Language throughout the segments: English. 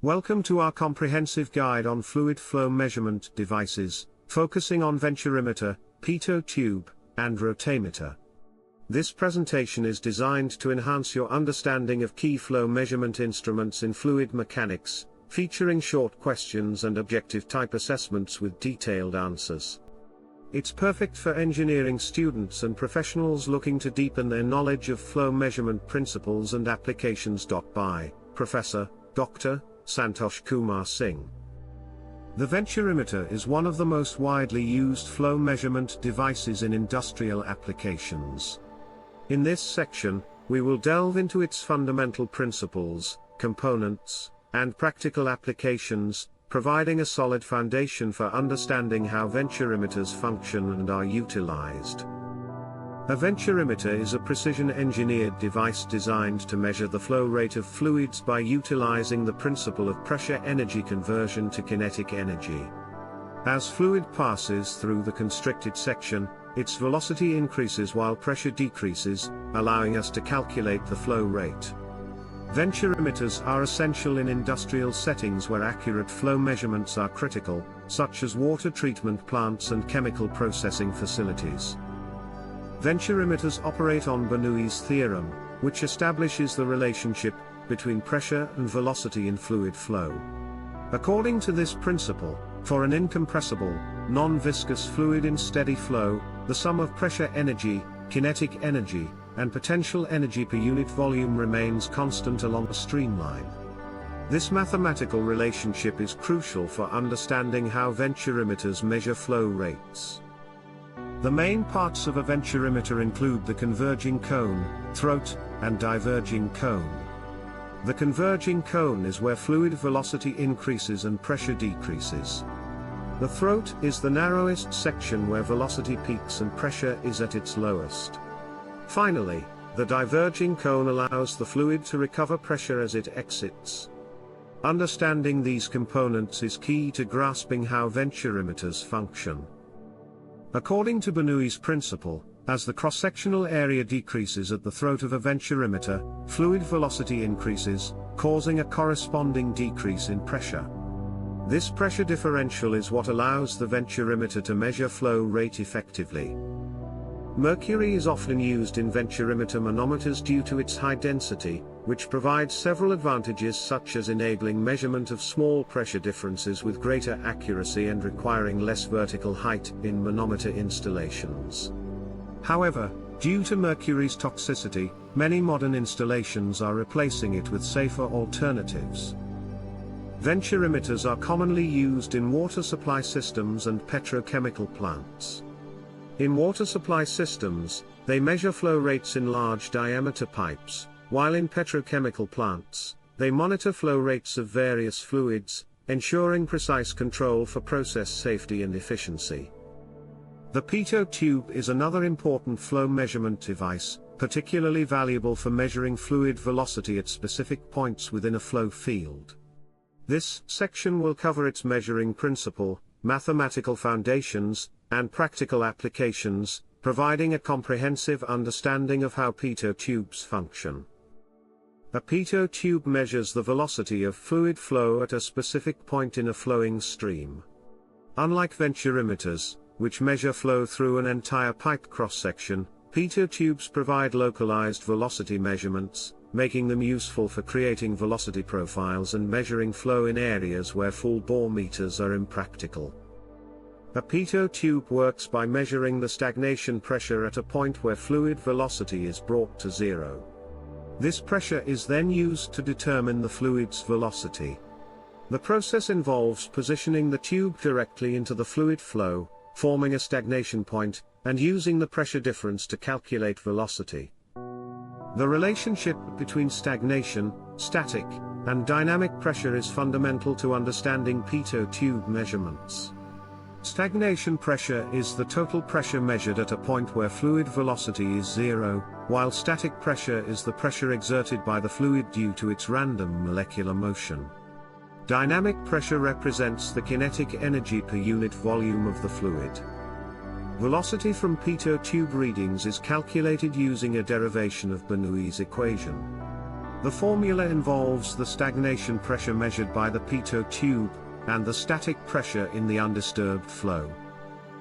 Welcome to our comprehensive guide on fluid flow measurement devices, focusing on Venturimeter, Pitot Tube, and Rotameter. This presentation is designed to enhance your understanding of key flow measurement instruments in fluid mechanics, featuring short questions and objective type assessments with detailed answers. It's perfect for engineering students and professionals looking to deepen their knowledge of flow measurement principles and applications. By Professor, Dr. Santosh Kumar Singh. The Venturimeter is one of the most widely used flow measurement devices in industrial applications. In this section, we will delve into its fundamental principles, components, and practical applications, providing a solid foundation for understanding how Venturimeters function and are utilized. A Venturimeter is a precision-engineered device designed to measure the flow rate of fluids by utilizing the principle of pressure-energy conversion to kinetic energy. As fluid passes through the constricted section, its velocity increases while pressure decreases, allowing us to calculate the flow rate. Venturimeters are essential in industrial settings where accurate flow measurements are critical, such as water treatment plants and chemical processing facilities. Venturimeters operate on Bernoulli's theorem, which establishes the relationship between pressure and velocity in fluid flow. According to this principle, for an incompressible, non-viscous fluid in steady flow, the sum of pressure energy, kinetic energy, and potential energy per unit volume remains constant along a streamline. This mathematical relationship is crucial for understanding how Venturimeters measure flow rates. The main parts of a Venturimeter include the converging cone, throat, and diverging cone. The converging cone is where fluid velocity increases and pressure decreases. The throat is the narrowest section where velocity peaks and pressure is at its lowest. Finally, the diverging cone allows the fluid to recover pressure as it exits. Understanding these components is key to grasping how Venturimeters function. According to Bernoulli's principle, as the cross-sectional area decreases at the throat of a Venturimeter, fluid velocity increases, causing a corresponding decrease in pressure. This pressure differential is what allows the Venturimeter to measure flow rate effectively. Mercury is often used in Venturimeter manometers due to its high density, which provides several advantages such as enabling measurement of small pressure differences with greater accuracy and requiring less vertical height in manometer installations. However, due to mercury's toxicity, many modern installations are replacing it with safer alternatives. Venturimeters are commonly used in water supply systems and petrochemical plants. In water supply systems, they measure flow rates in large diameter pipes, while in petrochemical plants, they monitor flow rates of various fluids, ensuring precise control for process safety and efficiency. The Pitot Tube is another important flow measurement device, particularly valuable for measuring fluid velocity at specific points within a flow field. This section will cover its measuring principle, mathematical foundations, and practical applications, providing a comprehensive understanding of how Pitot tubes function. A Pitot tube measures the velocity of fluid flow at a specific point in a flowing stream. Unlike Venturimeters, which measure flow through an entire pipe cross-section, Pitot tubes provide localized velocity measurements, making them useful for creating velocity profiles and measuring flow in areas where full bore meters are impractical. A Pitot tube works by measuring the stagnation pressure at a point where fluid velocity is brought to zero. This pressure is then used to determine the fluid's velocity. The process involves positioning the tube directly into the fluid flow, forming a stagnation point, and using the pressure difference to calculate velocity. The relationship between stagnation, static, and dynamic pressure is fundamental to understanding Pitot tube measurements. Stagnation pressure is the total pressure measured at a point where fluid velocity is zero, while static pressure is the pressure exerted by the fluid due to its random molecular motion. Dynamic pressure represents the kinetic energy per unit volume of the fluid. Velocity from Pitot tube readings is calculated using a derivation of Bernoulli's equation. The formula involves the stagnation pressure measured by the Pitot tube, and the static pressure in the undisturbed flow.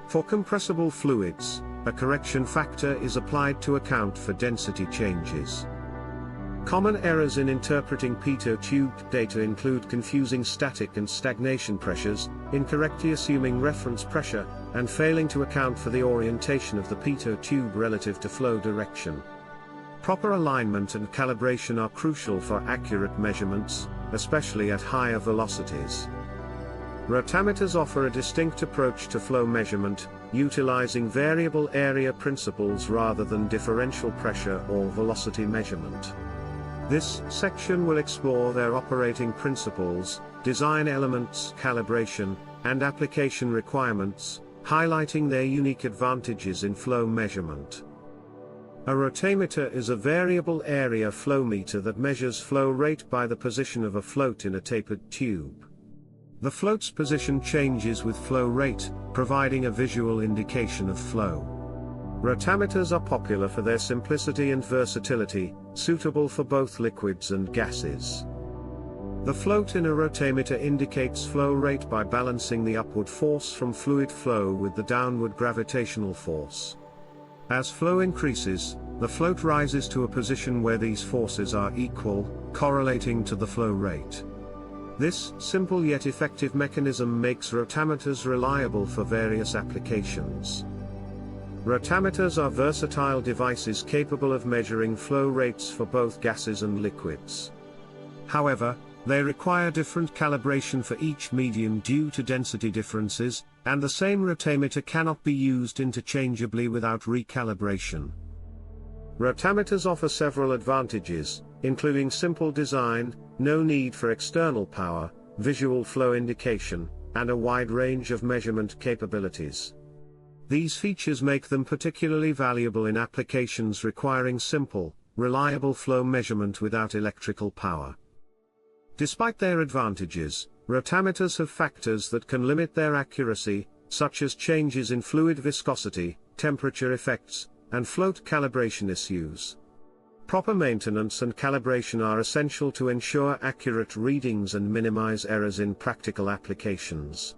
For compressible fluids, a correction factor is applied to account for density changes. Common errors in interpreting Pitot tube data include confusing static and stagnation pressures, incorrectly assuming reference pressure, and failing to account for the orientation of the Pitot tube relative to flow direction. Proper alignment and calibration are crucial for accurate measurements, especially at higher velocities. Rotameters offer a distinct approach to flow measurement, utilizing variable area principles rather than differential pressure or velocity measurement. This section will explore their operating principles, design elements, calibration, and application requirements, highlighting their unique advantages in flow measurement. A rotameter is a variable area flow meter that measures flow rate by the position of a float in a tapered tube. The float's position changes with flow rate, providing a visual indication of flow. Rotameters are popular for their simplicity and versatility, suitable for both liquids and gases. The float in a rotameter indicates flow rate by balancing the upward force from fluid flow with the downward gravitational force. As flow increases, the float rises to a position where these forces are equal, correlating to the flow rate. This simple yet effective mechanism makes rotameters reliable for various applications. Rotameters are versatile devices capable of measuring flow rates for both gases and liquids. However, they require different calibration for each medium due to density differences, and the same rotameter cannot be used interchangeably without recalibration. Rotameters offer several advantages, including simple design, no need for external power, visual flow indication, and a wide range of measurement capabilities. These features make them particularly valuable in applications requiring simple, reliable flow measurement without electrical power. Despite their advantages, rotameters have factors that can limit their accuracy, such as changes in fluid viscosity, temperature effects, and float calibration issues. Proper maintenance and calibration are essential to ensure accurate readings and minimize errors in practical applications.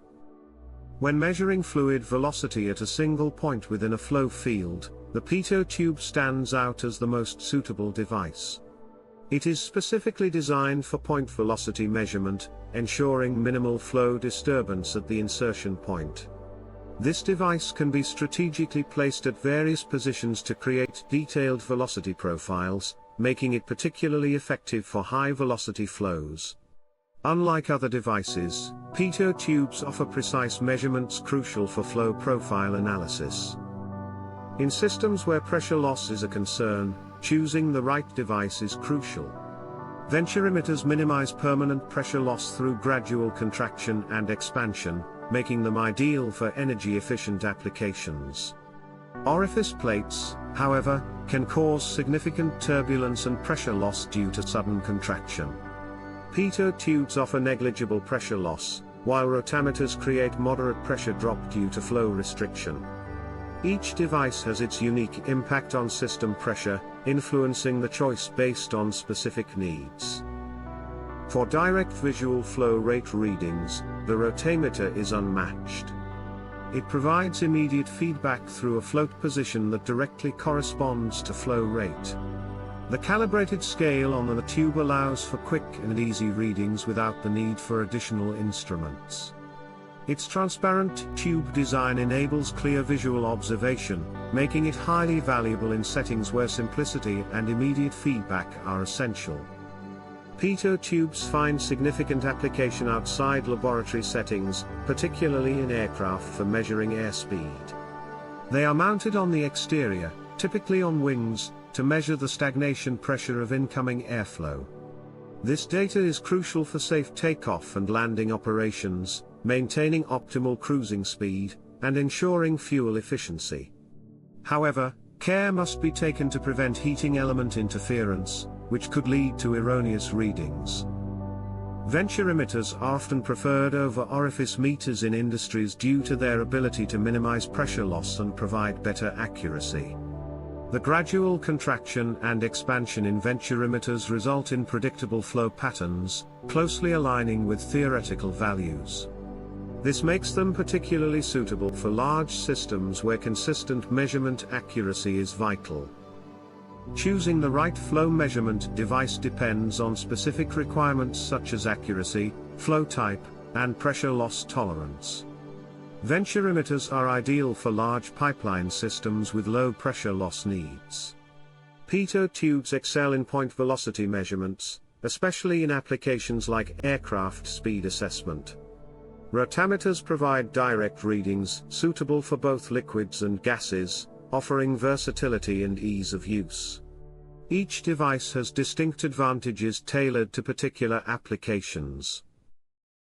When measuring fluid velocity at a single point within a flow field, the Pitot tube stands out as the most suitable device. It is specifically designed for point velocity measurement, ensuring minimal flow disturbance at the insertion point. This device can be strategically placed at various positions to create detailed velocity profiles, making it particularly effective for high-velocity flows. Unlike other devices, Pitot tubes offer precise measurements crucial for flow profile analysis. In systems where pressure loss is a concern, choosing the right device is crucial. Venturimeters minimize permanent pressure loss through gradual contraction and expansion, making them ideal for energy-efficient applications. Orifice plates, however, can cause significant turbulence and pressure loss due to sudden contraction. Pitot tubes offer negligible pressure loss, while rotameters create moderate pressure drop due to flow restriction. Each device has its unique impact on system pressure, influencing the choice based on specific needs. For direct visual flow rate readings, the rotameter is unmatched. It provides immediate feedback through a float position that directly corresponds to flow rate. The calibrated scale on the tube allows for quick and easy readings without the need for additional instruments. Its transparent tube design enables clear visual observation, making it highly valuable in settings where simplicity and immediate feedback are essential. Pitot tubes find significant application outside laboratory settings, particularly in aircraft for measuring airspeed. They are mounted on the exterior, typically on wings, to measure the stagnation pressure of incoming airflow. This data is crucial for safe takeoff and landing operations, maintaining optimal cruising speed, and ensuring fuel efficiency. However, care must be taken to prevent heating element interference, which could lead to erroneous readings. Venturimeters are often preferred over Orificemeters in industries due to their ability to minimize pressure loss and provide better accuracy. The gradual contraction and expansion in Venturimeters result in predictable flow patterns, closely aligning with theoretical values. This makes them particularly suitable for large systems where consistent measurement accuracy is vital. Choosing the right flow measurement device depends on specific requirements such as accuracy, flow type, and pressure loss tolerance. Venturimeters are ideal for large pipeline systems with low pressure loss needs. Pitot tubes excel in point velocity measurements, especially in applications like aircraft speed assessment. Rotameters provide direct readings suitable for both liquids and gases, offering versatility and ease of use. Each device has distinct advantages tailored to particular applications.